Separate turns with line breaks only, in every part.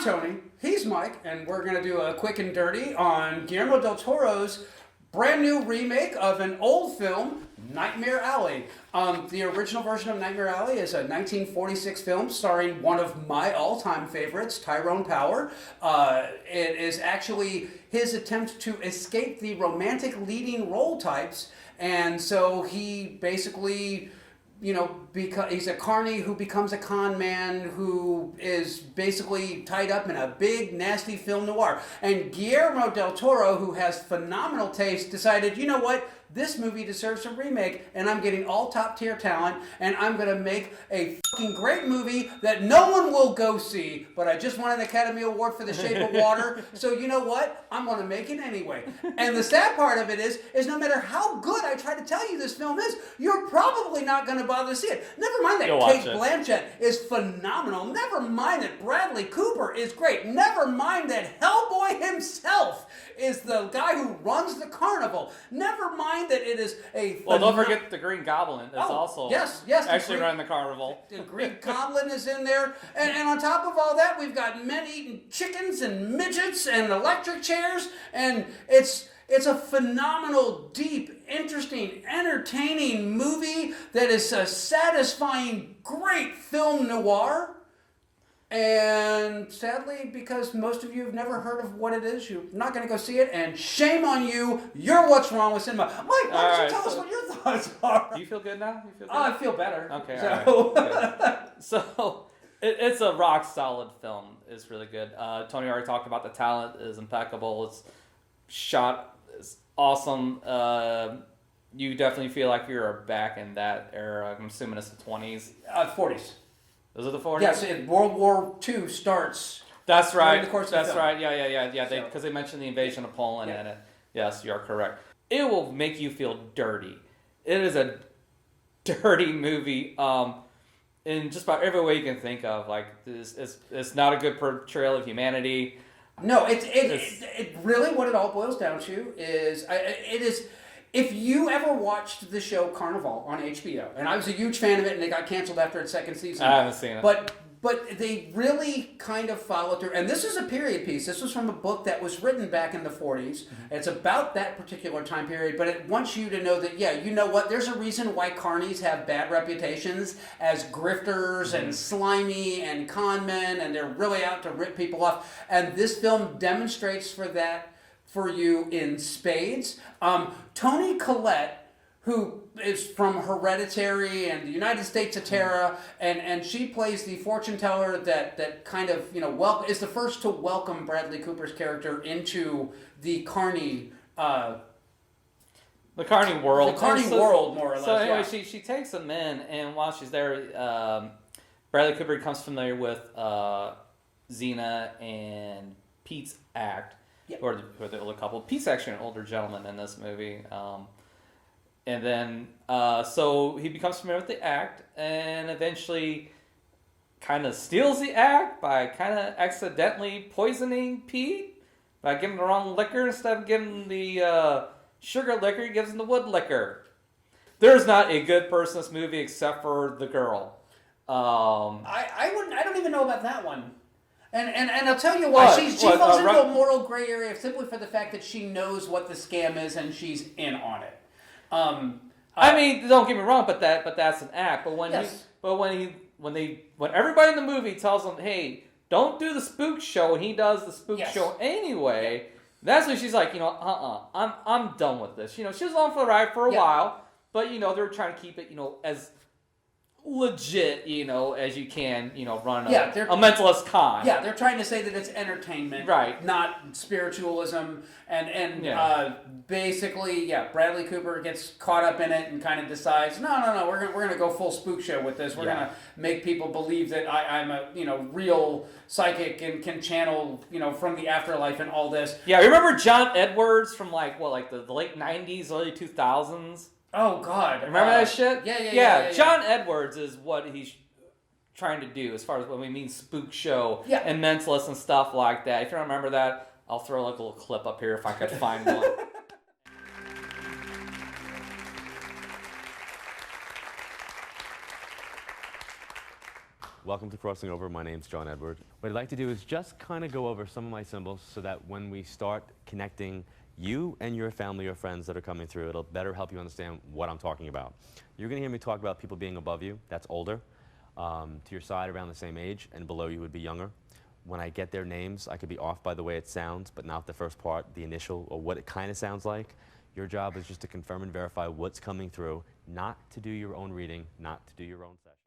I'm Tony, he's Mike, and we're going to do a quick and dirty on Guillermo del Toro's brand new remake of an old film, Nightmare Alley. The original version of Nightmare Alley is a 1946 film starring one of my all-time favorites, Tyrone Power. It is actually his attempt to escape the romantic leading role types, and so he basically... because he's a carny who becomes a con man who is basically tied up in a big, nasty film noir. And Guillermo del Toro, who has phenomenal taste, decided, you know what? This movie deserves a remake, and I'm getting all top-tier talent, and I'm going to make a fucking great movie that no one will go see, but I just won an Academy Award for The Shape of Water, so you know what? I'm going to make it anyway. And the sad part of it is no matter how good I try to tell you this film is, you're probably not going to bother to see it. Never mind that Kate Blanchett is phenomenal. Never mind that Bradley Cooper is great. Never mind that Hellboy himself is the guy who runs the carnival. Never mind that it is a...
Well, don't forget the Green Goblin is also actually running the carnival.
The Green Goblin is in there. And on top of all that, we've got men eating chickens and midgets and electric chairs. And it's a phenomenal, deep, interesting, entertaining movie that is a satisfying, great film noir. And sadly, because most of you have never heard of what it is, you're not going to go see it, and shame on you. You're what's wrong with cinema. Mike, why don't you tell us what your thoughts are?
Do you feel good now? You feel good?
I feel better.
Okay,
so.
all right. So it's a rock solid film. It's really good. Tony already talked about the talent is impeccable. It's shot is awesome. You definitely feel like you're back in that era. I'm assuming it's the 20s.
40s.
Is it the 40s?
Yes, World War II starts.
That's right.
During the course of the film.
Right. Yeah. Because they mentioned the invasion of Poland in it. Yes, you're correct. It will make you feel dirty. It is a dirty movie. In just about every way you can think of. Like it's not a good portrayal of humanity.
No, it really what it all boils down to is it is. If you ever watched the show Carnival on HBO, and I was a huge fan of it, and it got canceled after its second season.
I haven't seen it.
But they really kind of followed through. And this is a period piece. This was from a book that was written back in the 40s. Mm-hmm. It's about that particular time period, but it wants you to know that, you know what? There's a reason why carnies have bad reputations as grifters and slimy and con men, and they're really out to rip people off. And this film demonstrates for you in spades. Toni Collette, who is from Hereditary and the United States of Terror, and she plays the fortune teller that kind of is the first to welcome Bradley Cooper's character into the carny. The
carny world.
The carny world, more or less.
So anyway, she takes him in, and while she's there, Bradley Cooper becomes familiar with Xena and Pete's act.
Yep.
Or the older couple. Pete's actually an older gentleman in this movie. And then, so he becomes familiar with the act and eventually kind of steals the act by kind of accidentally poisoning Pete by giving him the wrong liquor. Instead of giving him the sugar liquor, he gives him the wood liquor. There's not a good person in this movie except for the girl.
I don't even know about that one. And I'll tell you why. She falls into a moral gray area simply for the fact that she knows what the scam is and she's in on it.
I mean, don't get me wrong, but that's an act. But when when everybody in the movie tells him, "Hey, don't do the spook show," and he does the spook show anyway, that's when she's like, I'm done with this. She was on for the ride for a while, but they were trying to keep it, as legit, as you can, run a mentalist con.
Yeah, they're trying to say that it's entertainment,
right?
Not spiritualism, and basically, Bradley Cooper gets caught up in it and kind of decides, no, we're gonna go full spook show with this. We're gonna make people believe that I'm a real psychic and can channel from the afterlife and all this.
Yeah, remember John Edwards from like the late '90s, early 2000s?
Oh, God.
Remember that shit?
Yeah.
John Edwards is what he's trying to do as far as when we mean spook show and mentalist and stuff like that. If you don't remember that, I'll throw like a little clip up here if I could find one.
Welcome to Crossing Over. My name's John Edward. What I'd like to do is just kind of go over some of my symbols so that when we start connecting you and your family or friends that are coming through, it'll better help you understand what I'm talking about. You're going to hear me talk about people being above you, that's older, to your side around the same age, and below you would be younger. When I get their names, I could be off by the way it sounds, but not the first part, the initial, or what it kind of sounds like. Your job is just to confirm and verify what's coming through, not to do your own reading, not to do your own session.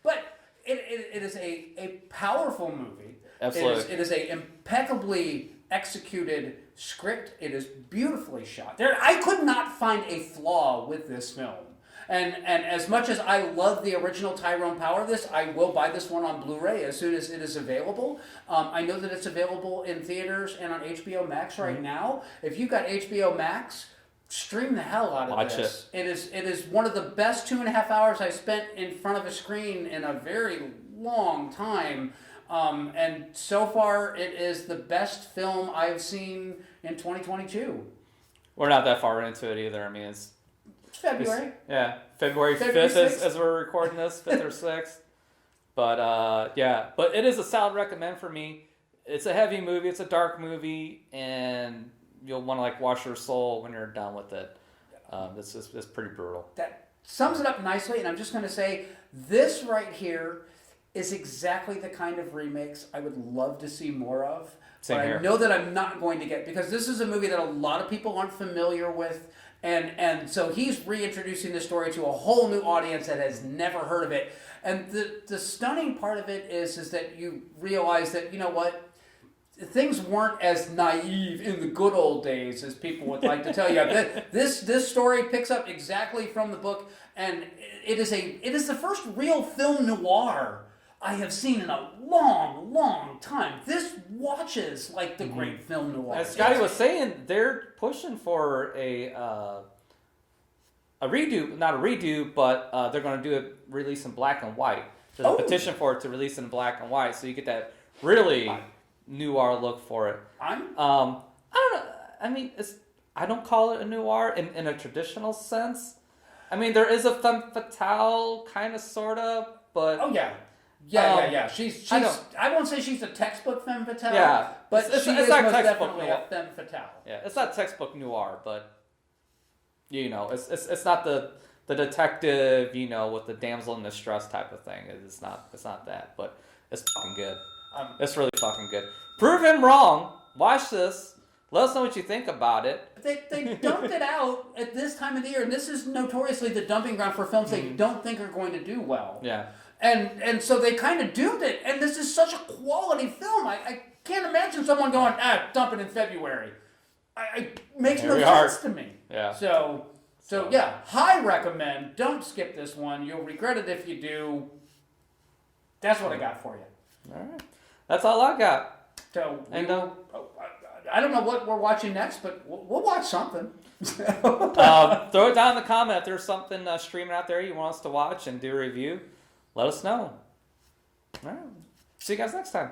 But it is a powerful movie.
Absolutely.
It is a impeccably executed script. It is beautifully shot. I could not find a flaw with this film. And as much as I love the original Tyrone Power of this, I will buy this one on Blu-ray as soon as it is available. I know that it's available in theaters and on HBO Max right now. If you've got HBO Max, stream the hell out of
Watch
this. It is one of the best 2.5 hours I spent in front of a screen in a very long time. And so far, it is the best film I've seen in 2022.
We're not that far into it either. I mean, it's
February.
February 5th
6th.
as we're recording this, 5th or 6th. But but it is a solid recommend for me. It's a heavy movie, it's a dark movie, and you'll want to like wash your soul when you're done with it. It's pretty brutal.
That sums it up nicely, and I'm just going to say this right here is exactly the kind of remakes I would love to see more of.
Same
but
here.
I know that I'm not going to get, because this is a movie that a lot of people aren't familiar with, and so he's reintroducing the story to a whole new audience that has never heard of it. And the stunning part of it is that you realize that, you know what, things weren't as naive in the good old days as people would like to tell you. This story picks up exactly from the book, and it is the first real film noir I have seen in a long, long time. This watches like the great film noir.
As Scotty was saying, they're pushing for a redo, not a redo, but they're going to do it release in black and white. There's a petition for it to release in black and white, so you get that really noir look for it. I don't know. I mean, I don't call it a noir in a traditional sense. I mean, there is a femme fatale kind of, sort of, but
Yeah. She's I won't say she's a textbook femme fatale.
Yeah,
but
it's
she
not
is most
textbook
definitely
noir.
a femme fatale.
Yeah, it's not textbook noir, but you know, it's not the detective, you know, with the damsel in distress type of thing. It's not that, but it's fucking good. It's really fucking good. Prove him wrong. Watch this. Let us know what you think about it.
They dumped it out at this time of the year, and this is notoriously the dumping ground for films they don't think are going to do well.
Yeah.
And so they kind of doomed it, and this is such a quality film. I can't imagine someone going, dump it in February. It makes no sense to me.
Yeah.
So yeah, high recommend. Don't skip this one. You'll regret it if you do. That's what I got for you.
All right. That's all I got.
So
And
I don't know what we're watching next, but we'll watch something.
throw it down in the comment if there's something streaming out there you want us to watch and do a review. Let us know. All right. See you guys next time.